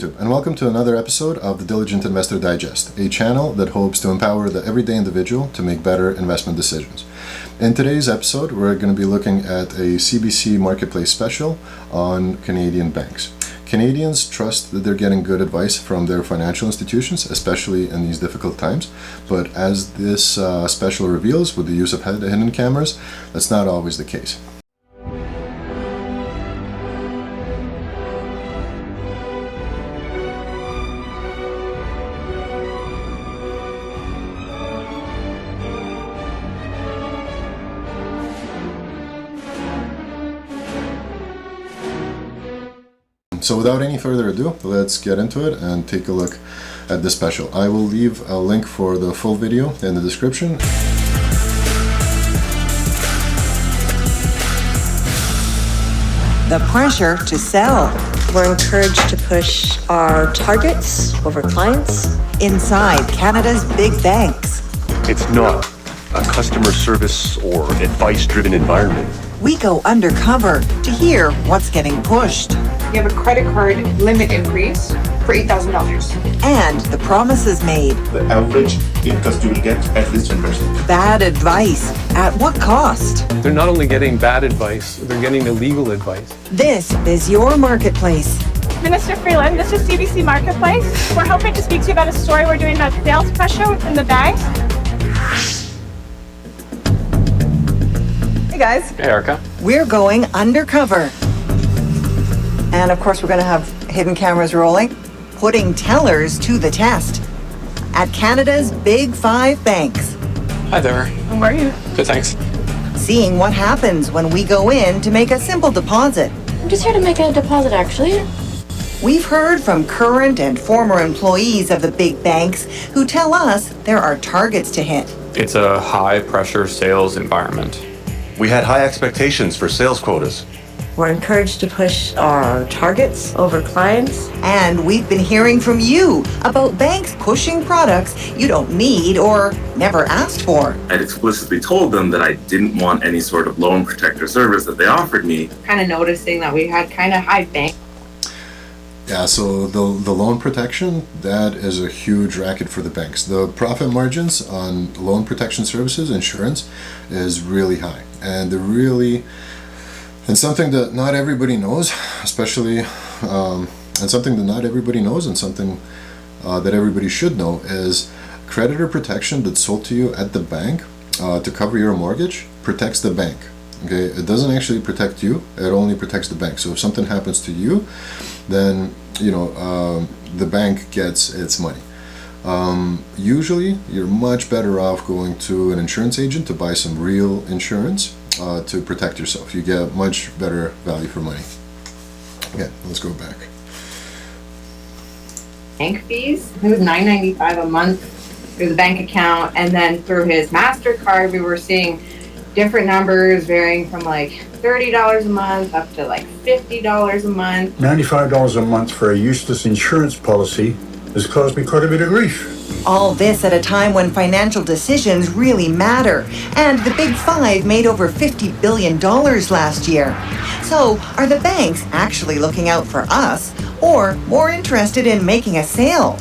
And welcome to another episode of the Diligent Investor Digest, a channel that hopes to empower the everyday individual to make better investment decisions. In today's episode, we're going to be looking at a CBC Marketplace special on Canadian banks. Canadians trust that they're getting good advice from their financial institutions, especially in these difficult times. But as this special reveals, with the use of hidden cameras, that's not always the case. So without any further ado, let's get into it and take a look at the special. I will leave a link for the full video in the description. The pressure to sell. We're encouraged to push our targets over clients. Inside Canada's big banks. It's not a customer service or advice-driven environment. We go undercover to hear what's getting pushed. You have a credit card limit increase for $8,000. And the promises made. The average interest you will get at least 10%. Bad advice. At what cost? They're not only getting bad advice, they're getting illegal advice. This is your marketplace. Mr. Freeland, this is CBC Marketplace. We're hoping to speak to you about a story we're doing about sales pressure within the banks. Hey guys. Hey, Erica. We're going undercover. And of course, we're going to have hidden cameras rolling. Putting tellers to the test. At Canada's big five banks. Hi there. How are you? Good, thanks. Seeing what happens when we go in to make a simple deposit. I'm just here to make a deposit, actually. We've heard from current and former employees of the big banks who tell us there are targets to hit. It's a high-pressure sales environment. We had high expectations for sales quotas. We're encouraged to push our targets over clients. And we've been hearing from you about banks pushing products you don't need or never asked for. I'd explicitly told them that I didn't want any sort of loan protector service that they offered me. Kind of noticing that we had kind of high bank. Yeah, so the loan protection, that is a huge racket for the banks. The profit margins on loan protection services, insurance, is really high. And and something that not everybody knows, especially, and something that not everybody knows and something that everybody should know is creditor protection that's sold to you at the bank to cover your mortgage protects the bank. Okay, it doesn't actually protect you, it only protects the bank. So if something happens to you, then the bank gets its money. Usually you're much better off going to an insurance agent to buy some real insurance to protect yourself. You get much better value for money. Okay, let's go back. Bank fees. It was $9.95 a month through the bank account, and then through his MasterCard, we were seeing different numbers varying from like $30 a month up to like $50 a month. $95 a month for a useless insurance policy has caused me quite a bit of grief. All this at a time when financial decisions really matter. And the big five made over $50 billion last year. So are the banks actually looking out for us or more interested in making a sale?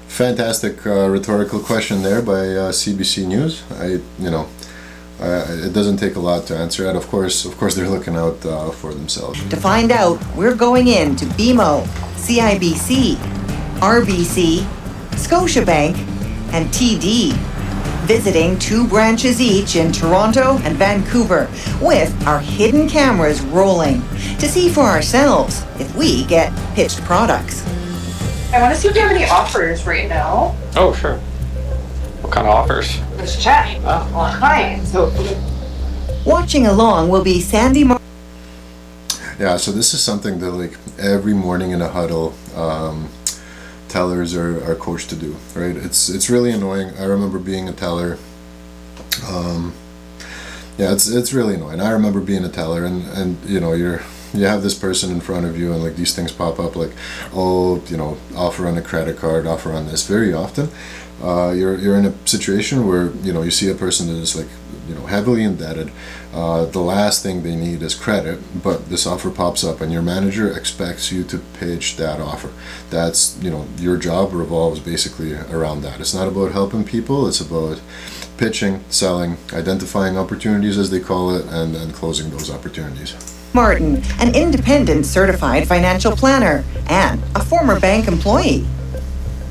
Fantastic rhetorical question there by CBC News. It doesn't take a lot to answer it. Of course, they're looking out for themselves. To find out, we're going in to BMO, CIBC, RBC, Scotiabank, and TD, visiting 2 branches each in Toronto and Vancouver, with our hidden cameras rolling to see for ourselves if we get pitched products. I want to see if you have any offers right now. Oh, sure. What kind of offers? Let's chat on clients. So Watching along will be Sandy Yeah, so this is something that like every morning in a huddle, tellers are coached to do, right? It's really annoying. I remember being a teller. Yeah, it's really annoying. I remember being a teller, and you have this person in front of you, and like these things pop up, like, oh, offer on a credit card, offer on this. Very often, you're in a situation where you see a person that is like heavily indebted. The last thing they need is credit, but this offer pops up and your manager expects you to pitch that offer. That's, your job revolves basically around that. It's not about helping people, it's about pitching, selling, identifying opportunities as they call it, and then closing those opportunities. Martin, an independent certified financial planner and a former bank employee.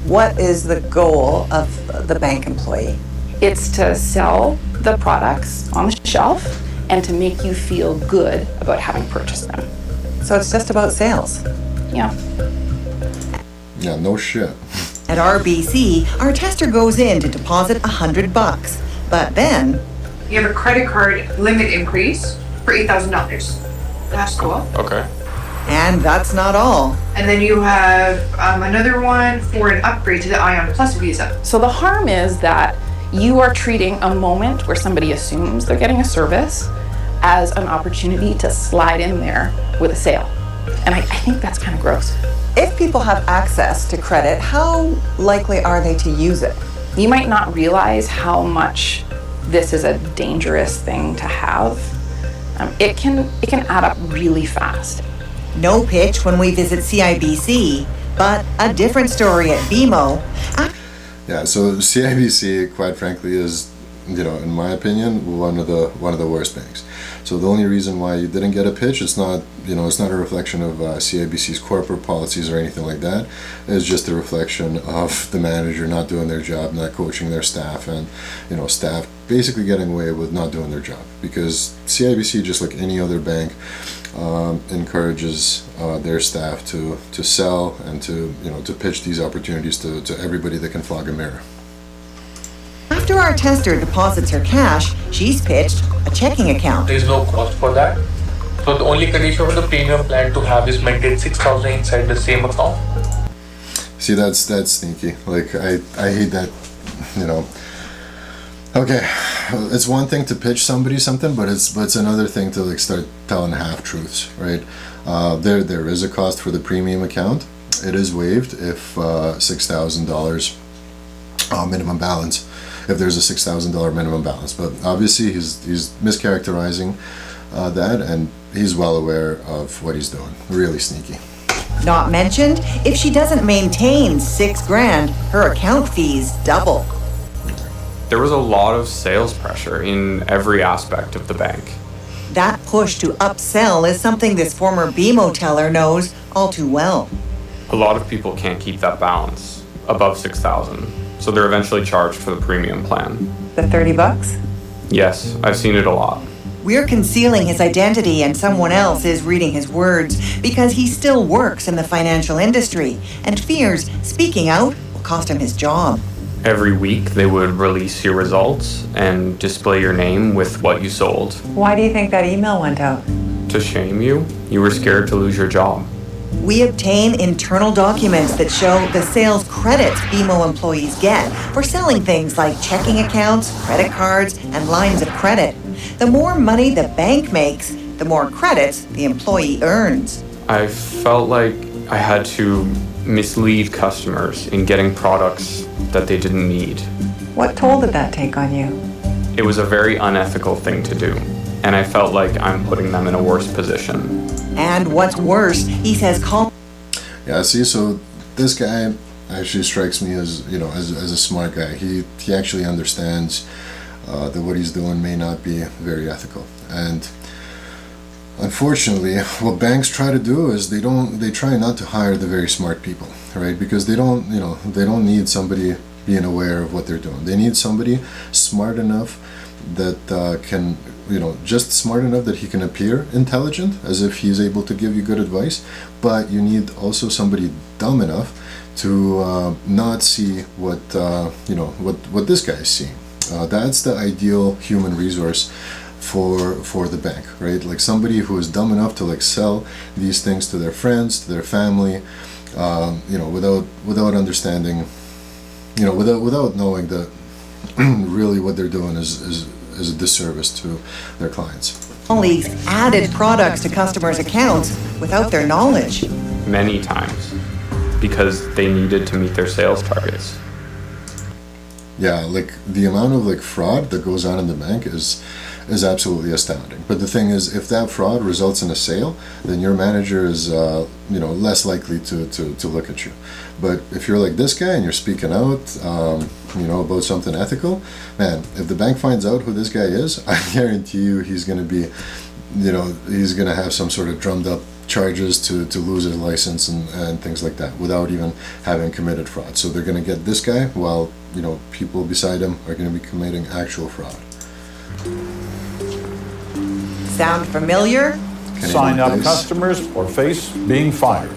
What is the goal of the bank employee? It's to sell the products on the shelf and to make you feel good about having purchased them. So it's just about sales. Yeah. Yeah, no shit. At RBC, our tester goes in to deposit $100, but then you have a credit card limit increase for $8,000. That's cool. Okay. And that's not all. And then you have another one for an upgrade to the Ion Plus visa. So the harm is that you are treating a moment where somebody assumes they're getting a service as an opportunity to slide in there with a sale. And I think that's kind of gross. If people have access to credit, how likely are they to use it? You might not realize how much this is a dangerous thing to have. It can add up really fast. No pitch when we visit CIBC, but a different story at BMO. Yeah, so CIBC, quite frankly, is, in my opinion, one of the worst banks. So the only reason why you didn't get a pitch, it's not a reflection of CIBC's corporate policies or anything like that. It's just a reflection of the manager not doing their job, not coaching their staff, and staff basically getting away with not doing their job. Because CIBC, just like any other bank, encourages their staff to sell and to pitch these opportunities to everybody that can flog a mirror. After our tester deposits her cash, she's pitched a checking account. There is no cost for that. So the only condition for the premium plan to have is maintain 6,000 inside the same account. See, that's sneaky. Like I hate that. Okay, it's one thing to pitch somebody something, but it's another thing to start telling half truths, right? There is a cost for the premium account. It is waived if $6,000 minimum balance. If there's a $6,000 minimum balance, but obviously he's mischaracterizing that, and he's well aware of what he's doing. Really sneaky. Not mentioned, if she doesn't maintain $6,000, her account fees double. There was a lot of sales pressure in every aspect of the bank. That push to upsell is something this former BMO teller knows all too well. A lot of people can't keep that balance above 6,000, so they're eventually charged for the premium plan. The $30? Yes, I've seen it a lot. We're concealing his identity and someone else is reading his words because he still works in the financial industry and fears speaking out will cost him his job. Every week they would release your results and display your name with what you sold. Why do you think that email went out? To shame you. You were scared to lose your job. We obtain internal documents that show the sales credits BMO employees get for selling things like checking accounts, credit cards, and lines of credit. The more money the bank makes, the more credits the employee earns. I felt like I had to mislead customers in getting products that they didn't need. What toll did that take on you? It was a very unethical thing to do, and I felt like I'm putting them in a worse position. And what's worse, he says Yeah, see, so this guy actually strikes me as, as a smart guy. He actually understands that what he's doing may not be very ethical. And unfortunately, what banks try to do is they try not to hire the very smart people, right? Because they don't need somebody being aware of what they're doing. They need somebody smart enough that can, just smart enough that he can appear intelligent, as if he's able to give you good advice, but you need also somebody dumb enough to not see what this guy is seeing. That's the ideal human resource for the bank, right? Like somebody who is dumb enough to sell these things to their friends, to their family, without understanding, without knowing that really what they're doing is a disservice to their clients. Colleagues added products to customers' accounts without their knowledge. Many times, because they needed to meet their sales targets. Yeah, like the amount of like fraud that goes on in the bank is absolutely astounding. But the thing is, if that fraud results in a sale, then your manager is less likely to look at you. But if you're like this guy and you're speaking out, about something ethical, man, if the bank finds out who this guy is, I guarantee you he's going to be, he's going to have some sort of drummed up charges to lose his license and things like that without even having committed fraud. So they're going to get this guy while, people beside him are going to be committing actual fraud. Sound familiar? Sign up customers or face being fired.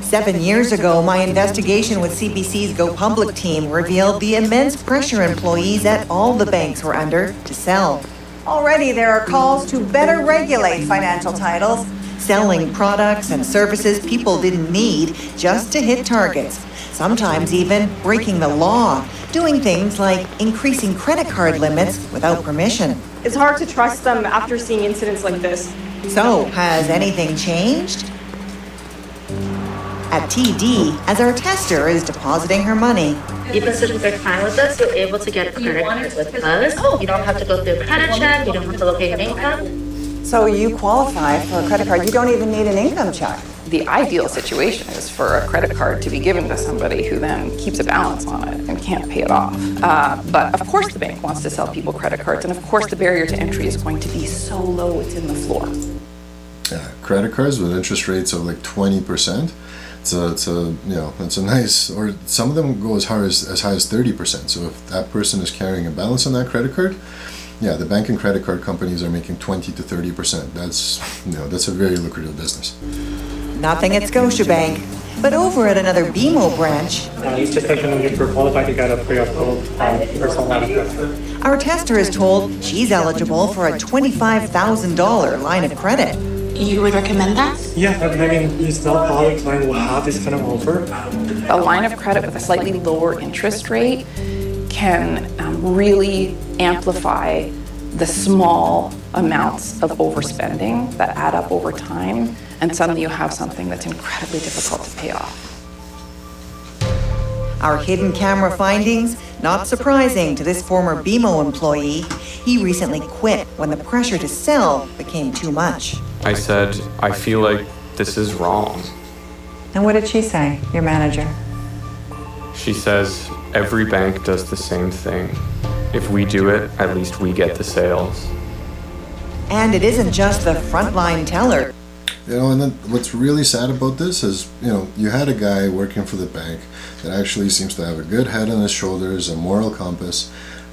7 years ago, my investigation with CBC's Go Public team revealed the immense pressure employees at all the banks were under to sell. Already there are calls to better regulate financial titles, selling products and services people didn't need just to hit targets, sometimes even breaking the law, doing things like increasing credit card limits without permission. It's hard to trust them after seeing incidents like this. So, has anything changed? At TD, as our tester is depositing her money. Even since they're fine with us, you're able to get a credit card with us. You don't have to go through a credit check, you don't have to locate an income. So you qualify for a credit card, you don't even need an income check. The ideal situation is for a credit card to be given to somebody who then keeps a balance on it and can't pay it off. But of course the bank wants to sell people credit cards, and of course the barrier to entry is going to be so low it's in the floor. Yeah, credit cards with interest rates of like 20%. It's a nice, or some of them go as high as 30%. So if that person is carrying a balance on that credit card, yeah, the bank and credit card companies are making 20 to 30%. That's a very lucrative business. Nothing at Scotiabank, but over at another BMO branch. It's just like if we're qualified to get a pre-approved personal line of credit. Our tester is told she's eligible for a $25,000 line of credit. You would recommend that? Yeah, I mean, it's not all the client will have this kind of offer. A line of credit with a slightly lower interest rate can really amplify the small amounts of overspending that add up over time, and suddenly you have something that's incredibly difficult to pay off. Our hidden camera findings, not surprising to this former BMO employee. He recently quit when the pressure to sell became too much. I said, I feel like this is wrong. And what did she say, your manager? She says, every bank does the same thing. If we do it, at least we get the sales. And it isn't just the frontline teller. And then what's really sad about this is, you had a guy working for the bank that actually seems to have a good head on his shoulders, a moral compass,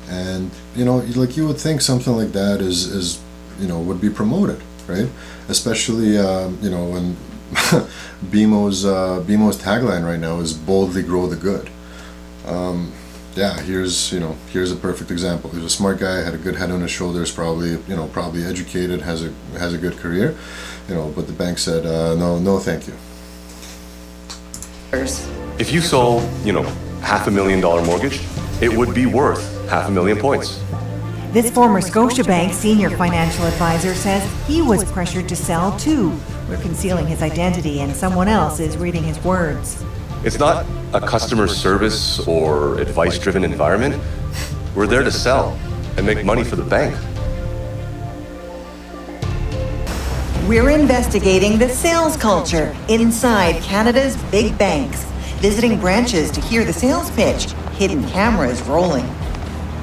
and, you would think something like that is would be promoted, right? Especially, when BMO's tagline right now is boldly grow the good. Here's a perfect example. He's a smart guy, had a good head on his shoulders, probably educated, has a good career, but the bank said, no, thank you. If you sold, $500,000 mortgage, it would be worth 500,000 points. This former Scotiabank senior financial advisor says he was pressured to sell too. We're concealing his identity and someone else is reading his words. It's not a customer service or advice-driven environment. We're there to sell and make money for the bank. We're investigating the sales culture inside Canada's big banks, visiting branches to hear the sales pitch, hidden cameras rolling.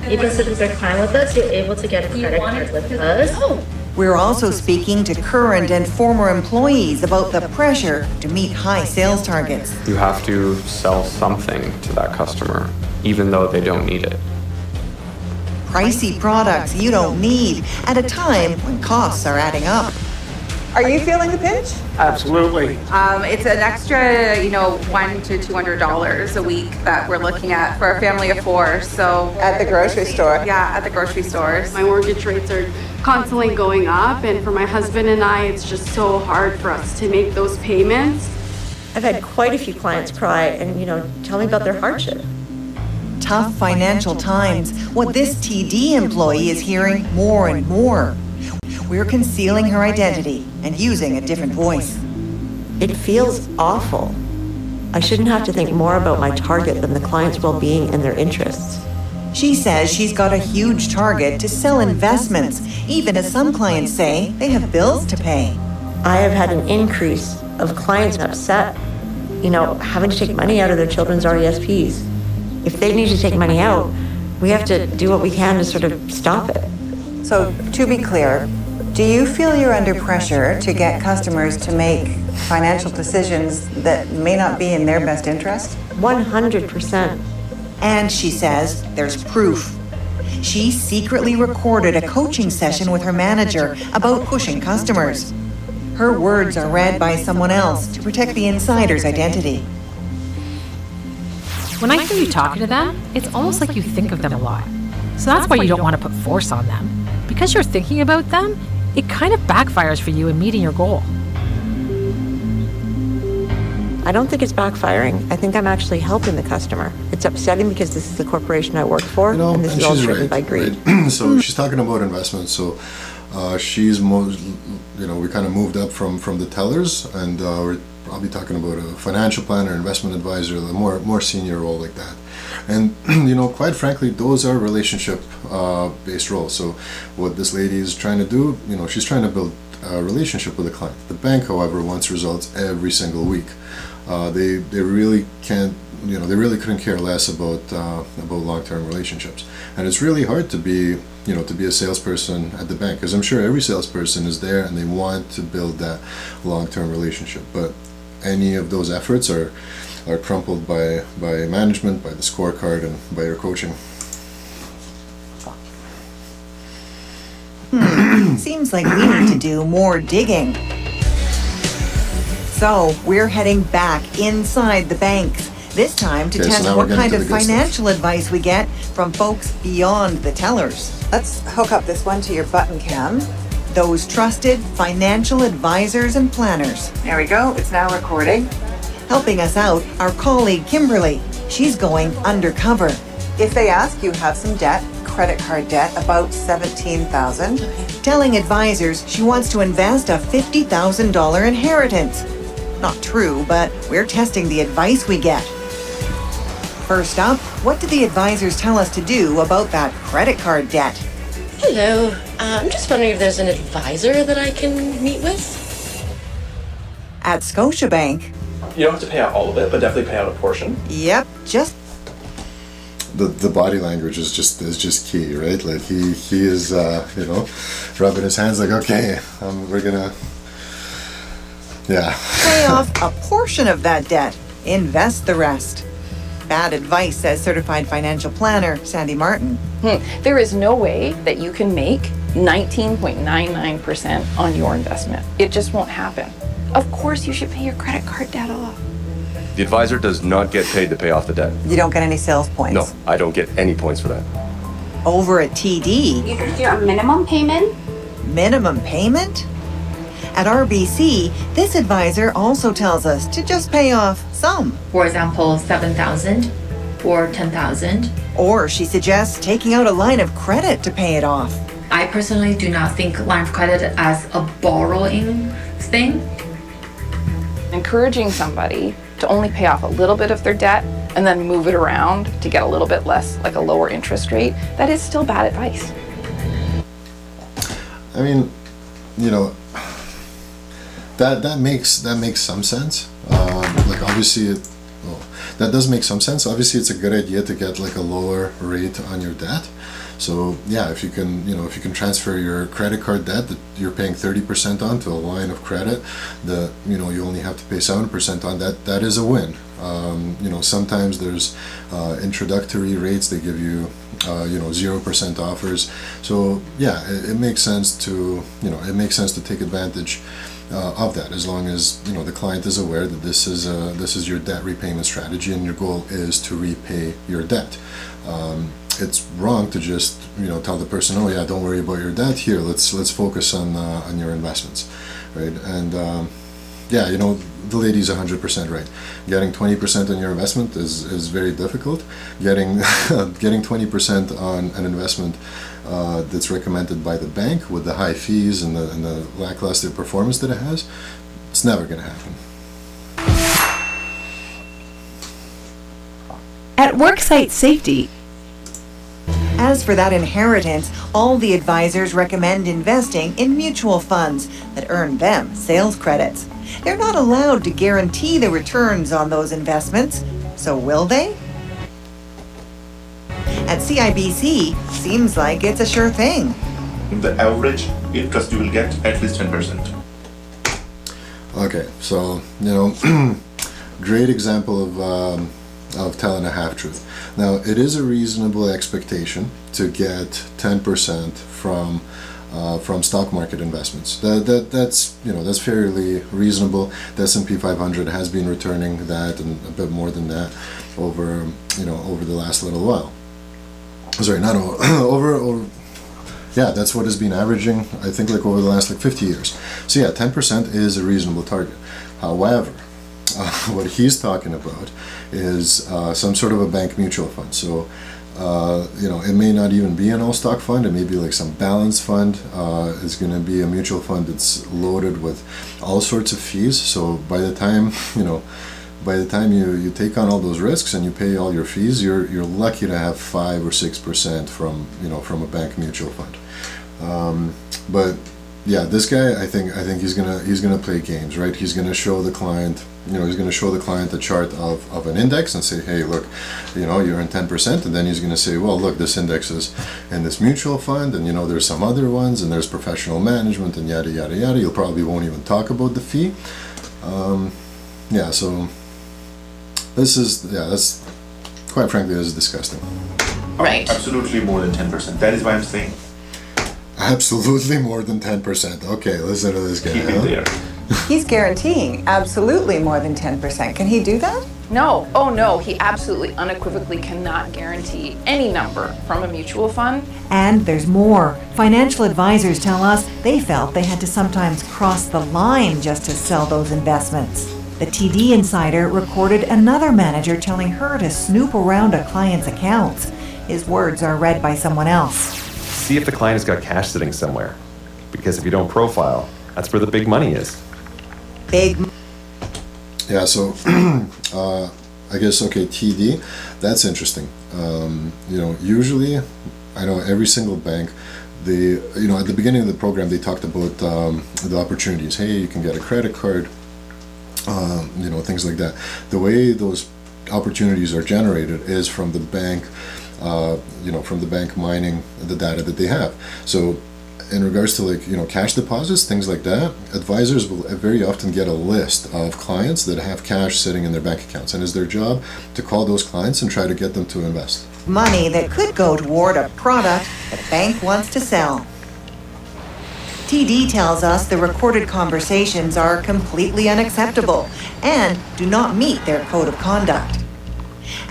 Even since they're fine with us, you're able to get a credit card with us. We're also speaking to current and former employees about the pressure to meet high sales targets. You have to sell something to that customer, even though they don't need it. Pricey products you don't need at a time when costs are adding up. Are you feeling the pinch? Absolutely. It's an extra, $100 to $200 a week that we're looking at for a family of four. So at the grocery store? Yeah, at the grocery stores. My mortgage rates are constantly going up, and for my husband and I, it's just so hard for us to make those payments. I've had quite a few clients cry and, tell me about their hardship. Tough financial times, what this TD employee is hearing more and more. We're concealing her identity and using a different voice. It feels awful. I shouldn't have to think more about my target than the client's well-being and their interests. She says she's got a huge target to sell investments, even as some clients say they have bills to pay. I have had an increase of clients upset, having to take money out of their children's RESPs. If they need to take money out, we have to do what we can to sort of stop it. So, to be clear, do you feel you're under pressure to get customers to make financial decisions that may not be in their best interest? 100%. And she says there's proof. She secretly recorded a coaching session with her manager about pushing customers. Her words are read by someone else to protect the insider's identity. When I hear you talking to them, it's almost like you think of them a lot. So that's why you don't want to put force on them. Because you're thinking about them, it kind of backfires for you in meeting your goal. I don't think it's backfiring. I think I'm actually helping the customer. It's upsetting because this is the corporation I work for, and this is all driven by greed. Right. So she's talking about investments. So she's we kind of moved up from the tellers, and we're probably talking about a financial planner, investment advisor, a more senior role like that. And quite frankly, those are relationship based roles. So what this lady is trying to do, she's trying to build a relationship with the client. The bank, however, wants results every single week. They really can't, they really couldn't care less about long-term relationships. And it's really hard to be a salesperson at the bank, because I'm sure every salesperson is there and they want to build that long-term relationship. But any of those efforts are crumpled by management, by the scorecard, and by your coaching. Seems like we need to do more digging. So we're heading back inside the banks, this time to test what kind of financial advice we get from folks beyond the tellers. Let's hook up this one to your button cam. Those trusted financial advisors and planners. There we go, it's now recording. Helping us out, our colleague Kimberly. She's going undercover. If they ask, you have some debt, credit card debt, about $17,000. Telling advisors she wants to invest a $50,000 inheritance. Not true, but we're testing the advice we get. First up, what did the advisors tell us to do about that credit card debt? Hello, I'm just wondering if there's an advisor that I can meet with? At Scotiabank. You don't have to pay out all of it, but definitely pay out a portion. Yep, just the body language is just key, right? Like he is rubbing his hands like, okay, we're gonna pay off a portion of that debt, invest the rest. Bad advice, says certified financial planner Sandy Martin. There is no way that you can make 19.99% on your investment. It just won't happen. Of course you should pay your credit card debt off. The advisor does not get paid to pay off the debt. You don't get any sales points? No, I don't get any points for that. Over at TD. You can do a minimum payment? Minimum payment? At RBC, this advisor also tells us to just pay off some. For example, $7,000 or $10,000. Or she suggests taking out a line of credit to pay it off. I personally do not think line of credit as a borrowing thing. Encouraging somebody to only pay off a little bit of their debt and then move it around to get a little bit less, like a lower interest rate, that is still bad advice. I mean, that makes some sense. Like obviously, that does make some sense. Obviously, it's a good idea to get like a lower rate on your debt. So yeah, if you can transfer your credit card debt that you're paying 30% on to a line of credit that you only have to pay 7% on, that is a win. Sometimes there's introductory rates they give you, 0% offers. So yeah, it makes sense to take advantage of that, as long as the client is aware that this is your debt repayment strategy and your goal is to repay your debt. It's wrong to just tell the person, oh yeah, don't worry about your debt, here let's focus on your investments, right? And the lady's 100% right. Getting 20% on your investment is very difficult. Getting 20% on an investment that's recommended by the bank with the high fees and the lackluster performance that it has, it's never going to happen. At Worksite Safety, As for that inheritance, all the advisors recommend investing in mutual funds that earn them sales credits. They're not allowed to guarantee the returns on those investments, so will they? At CIBC, seems like it's a sure thing. The average interest you will get at least 10%. Okay, so, great example of telling a half-truth. Now, it is a reasonable expectation to get 10% from stock market investments. That's fairly reasonable. The S&P 500 has been returning that and a bit more than that over the last little while. Sorry, not over. Yeah, that's what has been averaging, I think, like over the last 50 years. So yeah, 10% is a reasonable target. However, what he's talking about is some sort of a bank mutual fund. So, it may not even be an all-stock fund. It may be like some balanced fund. It's going to be a mutual fund that's loaded with all sorts of fees. So by the time, you take on all those risks and you pay all your fees, you're lucky to have 5 or 6% from a bank mutual fund. But yeah, this guy, I think he's gonna play games, right? He's gonna show the client, a chart of an index and say, hey, look, you're in 10%, and then he's gonna say, well, look, this index is in this mutual fund, and there's some other ones, and there's professional management, and yada yada yada. You probably won't even talk about the fee. So that's quite frankly, this is disgusting. Right. Absolutely more than 10%. That is why I'm saying. Absolutely more than 10%. Okay, listen to this guy. Keep it there. He's guaranteeing absolutely more than 10%. Can he do that? No. Oh, no. He absolutely unequivocally cannot guarantee any number from a mutual fund. And there's more. Financial advisors tell us they felt they had to sometimes cross the line just to sell those investments. The TD Insider recorded another manager telling her to snoop around a client's accounts. His words are read by someone else. See if the client has got cash sitting somewhere. Because if you don't profile, that's where the big money is. Yeah, so I guess, okay, TD, that's interesting. Usually, I know every single bank, at the beginning of the program, they talked about the opportunities. Hey, you can get a credit card, things like that. The way those opportunities are generated is from the bank, mining the data that they have. So in regards to cash deposits, things like that, advisors will very often get a list of clients that have cash sitting in their bank accounts, and it's their job to call those clients and try to get them to invest. Money that could go toward a product the bank wants to sell. TD tells us the recorded conversations are completely unacceptable and do not meet their code of conduct.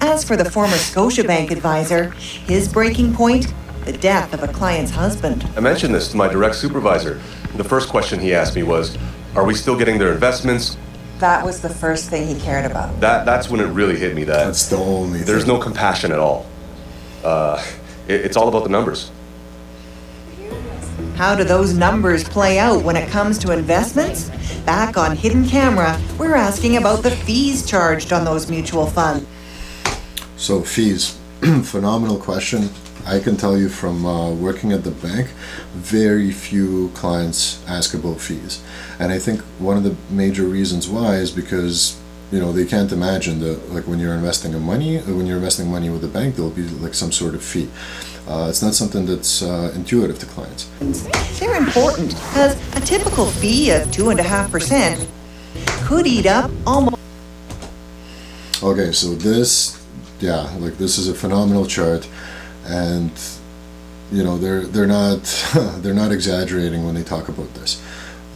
As for the former Scotiabank advisor, his breaking point, the death of a client's husband. I mentioned this to my direct supervisor. The first question he asked me was, are we still getting their investments? That was the first thing he cared about. That's when it really hit me that that's the only thing. There's no compassion at all. It's all about the numbers. How do those numbers play out when it comes to investments? Back on Hidden Camera, we're asking about the fees charged on those mutual funds. So fees, phenomenal question. I can tell you from working at the bank, very few clients ask about fees. And I think one of the major reasons why is because they can't imagine that when you're investing money with the bank, there'll be some sort of fee. It's not something that's intuitive to clients. They're important, as a typical fee of 2.5% could eat up almost. Okay, so this is a phenomenal chart, and they're not exaggerating when they talk about this.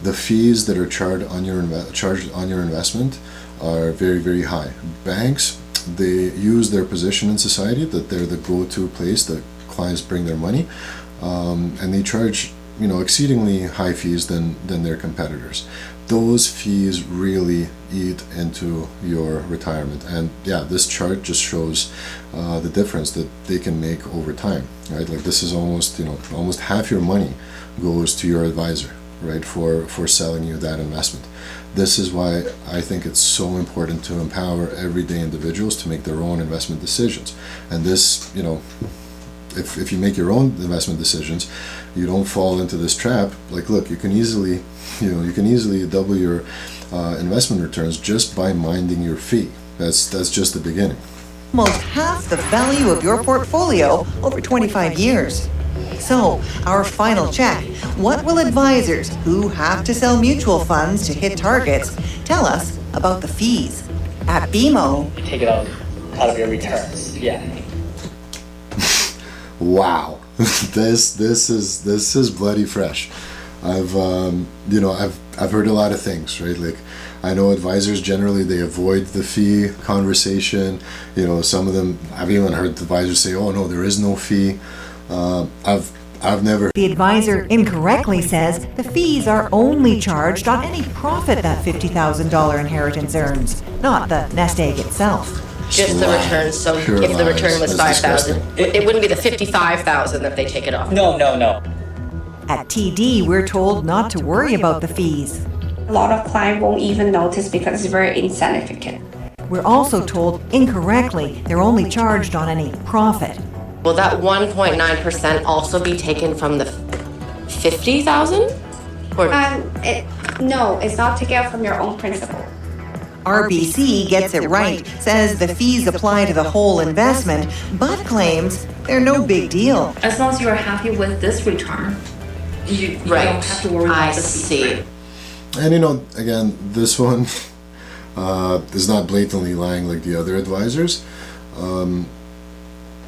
The fees that are charged on your investment are very, very high. Banks, they use their position in society that they're the go-to place that clients bring their money, and they charge exceedingly high fees than their competitors. Those fees really eat into your retirement, and this chart just shows the difference that they can make over time, right? This is almost half your money goes to your advisor, right, for selling you that investment. This is why I think it's so important to empower everyday individuals to make their own investment decisions. And this, if you make your own investment decisions, you don't fall into this trap. Like, look, you can easily double your investment returns just by minding your fee. That's just the beginning. Almost half the value of your portfolio over 25 years. So, our final check. What will advisors who have to sell mutual funds to hit targets tell us about the fees? At BMO, take it out of your returns. Yeah. Wow. this is bloody fresh. I've heard a lot of things, right? Like, I know advisors generally, they avoid the fee conversation. Some of them, I've even heard advisors say, oh no, there is no fee. I've never. The advisor incorrectly says the fees are only charged on any profit that $50,000 inheritance earns, not the nest egg itself. Just the return. So Pure if the lies. return was That's 5,000, it wouldn't be the 55,000 that they take it off. No. At TD, we're told not to worry about the fees. A lot of clients won't even notice because it's very insignificant. We're also told incorrectly they're only charged on any profit. Will that 1.9% also be taken from the 50,000? Or No, it's not taken out from your own principal. RBC gets it right, says the fees apply to the whole investment, but claims they're no big deal. As long as you are happy with this return, you don't have to worry about the fees. And again, this one is not blatantly lying like the other advisors.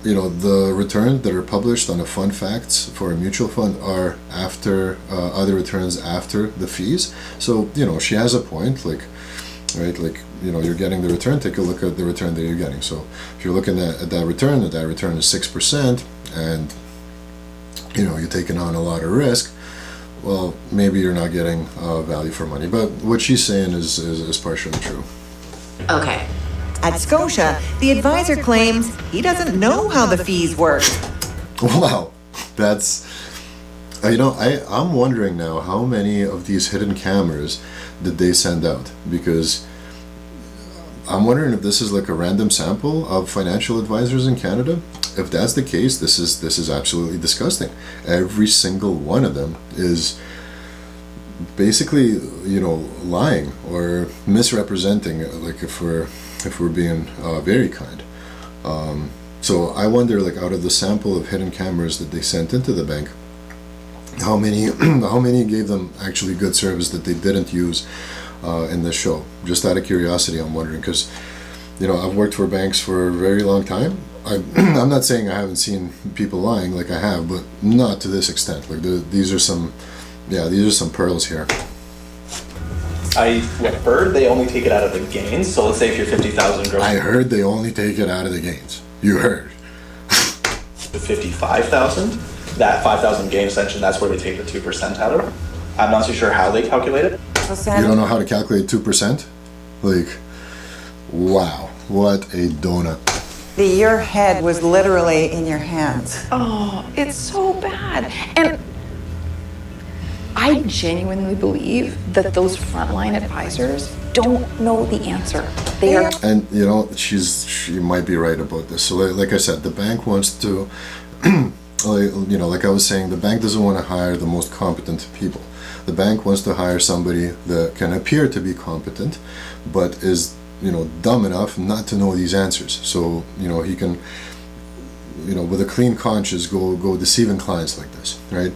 The returns that are published on the fund facts for a mutual fund are after other returns after the fees. So, she has a point, right? You're getting the return, take a look at the return that you're getting. So if you're looking at that return is 6%, and, you're taking on a lot of risk, well, maybe you're not getting value for money. But what she's saying is partially true. Okay. At Scotia, the advisor claims he doesn't know how the fees work. Wow, that's... I'm wondering now how many of these hidden cameras did they send out? Because I'm wondering if this is like a random sample of financial advisors in Canada. If that's the case, this is absolutely disgusting. Every single one of them is basically, lying or misrepresenting, like if we're being very kind. So I wonder, out of the sample of hidden cameras that they sent into the bank, how many gave them actually good service that they didn't use in this show? Just out of curiosity, I'm wondering, because I've worked for banks for a very long time. I'm not saying I haven't seen people lying, like I have, but not to this extent. These are some pearls here. I heard they only take it out of the gains. So let's say if you're 50,000 gross. I heard they only take it out of the gains. You heard. 55,000. That 5,000 gain extension, that's where they take the 2% out of. I'm not too sure how they calculate it. You don't know how to calculate 2%? Wow, what a donut. Your head was literally in your hands. Oh, it's so bad. And I genuinely believe that those frontline advisors don't know the answer. They are. And she might be right about this. So like I said, the bank wants to, like I was saying, the bank doesn't want to hire the most competent people. The bank wants to hire somebody that can appear to be competent, but is dumb enough not to know these answers. So he can, with a clean conscience, go deceiving clients like this, right?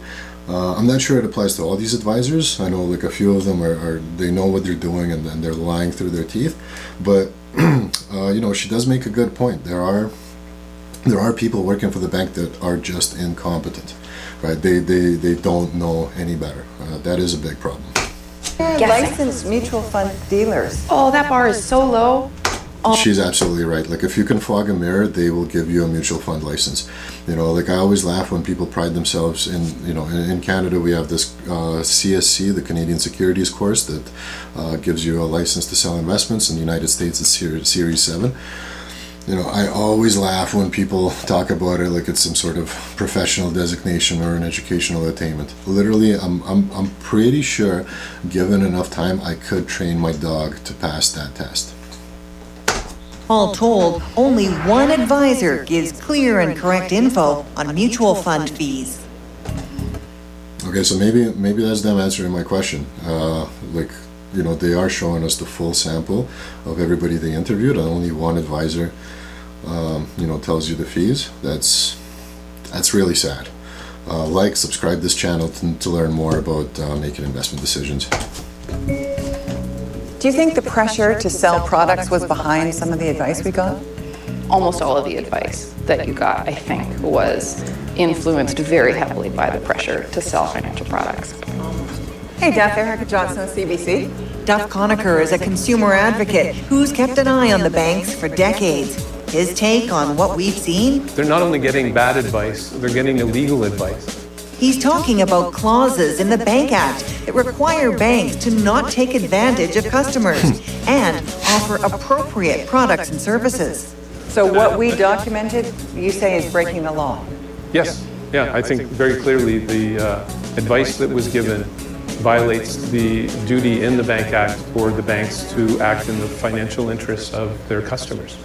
I'm not sure it applies to all these advisors. I know a few of them are they know what they're doing and they're lying through their teeth. But she does make a good point. There are people working for the bank that are just incompetent, right? They don't know any better. That is a big problem. Licensed mutual fund dealers. Oh, that bar is so low. She's absolutely right. If you can fog a mirror, they will give you a mutual fund license. I always laugh when people pride themselves in, in Canada we have this CSC, the Canadian Securities Course, that gives you a license to sell investments. In the United States, it's Series 7. I always laugh when people talk about it like it's some sort of professional designation or an educational attainment. Literally, I'm pretty sure, given enough time, I could train my dog to pass that test. All told, only one advisor gives clear and correct info on mutual fund fees. Okay, so maybe that's them answering my question. They are showing us the full sample of everybody they interviewed, and only one advisor, tells you the fees. That's really sad. Subscribe this channel to learn more about making investment decisions. Do you think the pressure to sell products was behind some of the advice we got? Almost all of the advice that you got, I think, was influenced very heavily by the pressure to sell financial products. Hey, Duff, Erica Johnson, CBC. Duff Conacher is a consumer advocate who's kept an eye on the banks for decades. His take on what we've seen? They're not only getting bad advice, they're getting illegal advice. He's talking about clauses in the Bank Act that require banks to not take advantage of customers and offer appropriate products and services. So what we documented, you say, is breaking the law? Yes, I think very clearly the advice that was given violates the duty in the Bank Act for the banks to act in the financial interests of their customers.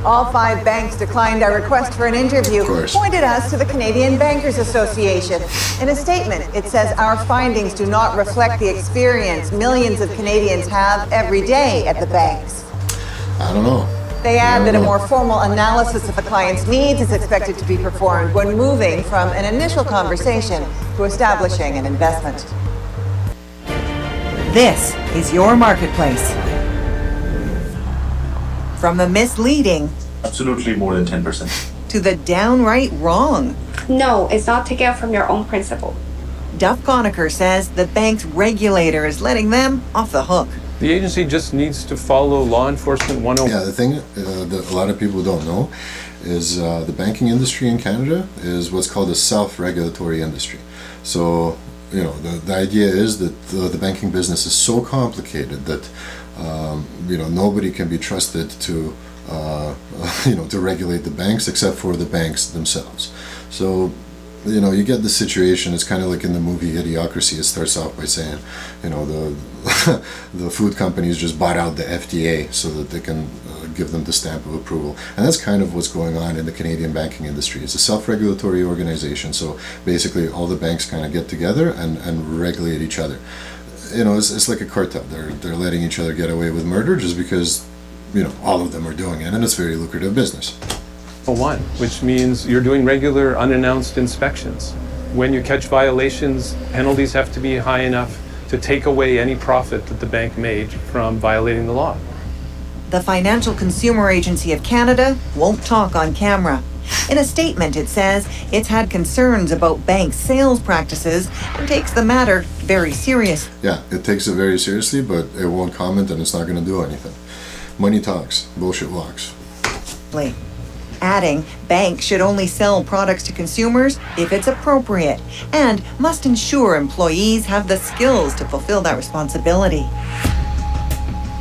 All 5 banks declined our request for an interview, pointed us to the Canadian Bankers Association. In a statement, it says our findings do not reflect the experience millions of Canadians have every day at the banks. I don't know. They add that a more formal analysis of a client's needs is expected to be performed when moving from an initial conversation to establishing an investment. This is your marketplace. From the misleading Absolutely more than 10%. to the downright wrong. No, it's not taken out from your own principal. Duff Conacher says the bank's regulator is letting them off the hook. The agency just needs to follow law enforcement 101. Yeah, the thing that a lot of people don't know is the banking industry in Canada is what's called a self-regulatory industry. So, the idea is that the banking business is so complicated that nobody can be trusted to to regulate the banks except for the banks themselves. So you get the situation. It's kind of like in the movie Idiocracy. It starts off by saying the food companies just bought out the FDA so that they can give them the stamp of approval, and that's kind of what's going on in the Canadian banking industry. It's a self-regulatory organization, so basically all the banks kind of get together and regulate each other. It's like a cartel. They're letting each other get away with murder just because, all of them are doing it, and it's very lucrative business. Which means you're doing regular unannounced inspections. When you catch violations, penalties have to be high enough to take away any profit that the bank made from violating the law. The Financial Consumer Agency of Canada won't talk on camera. In a statement, it says it's had concerns about bank sales practices and takes the matter very serious. Yeah, it takes it very seriously, but it won't comment and it's not going to do anything. Money talks, bullshit walks. Adding, banks should only sell products to consumers if it's appropriate and must ensure employees have the skills to fulfill that responsibility.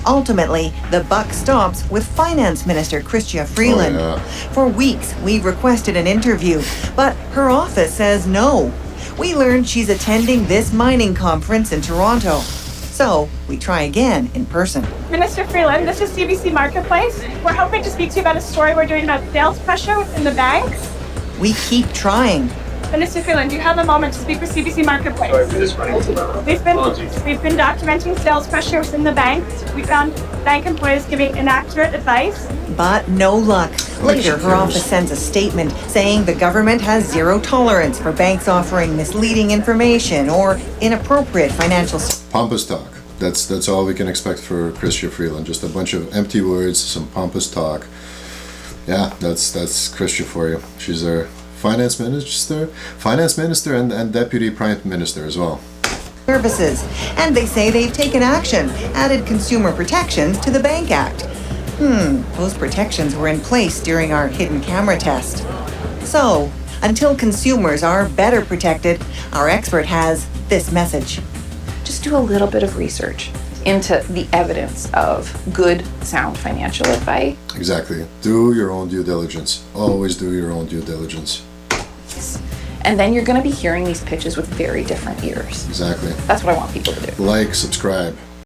Ultimately, the buck stops with Finance Minister Chrystia Freeland. For weeks, we've requested an interview, but her office says no. We learned she's attending this mining conference in Toronto. So, we try again in person. Minister Freeland, this is CBC Marketplace. We're hoping to speak to you about a story we're doing about sales pressure within the banks. We keep trying. Minister Freeland, do you have a moment to speak with CBC Marketplace? We've been documenting sales pressure within the banks. We found bank employees giving inaccurate advice. But no luck. Later, her office sends a statement saying the government has zero tolerance for banks offering misleading information or inappropriate financial. Pompous talk. That's all we can expect for Chrystia Freeland. Just a bunch of empty words, some pompous talk. Yeah, that's Chrystia for you. She's our finance minister and deputy prime minister as well. Services, and they say they've taken action, added consumer protections to the Bank Act. Those protections were in place during our hidden camera test. So, until consumers are better protected, our expert has this message. Just do a little bit of research into the evidence of good, sound financial advice. Exactly. Do your own due diligence. Always do your own due diligence. And then you're going to be hearing these pitches with very different ears. Exactly. That's what I want people to do. Like, subscribe.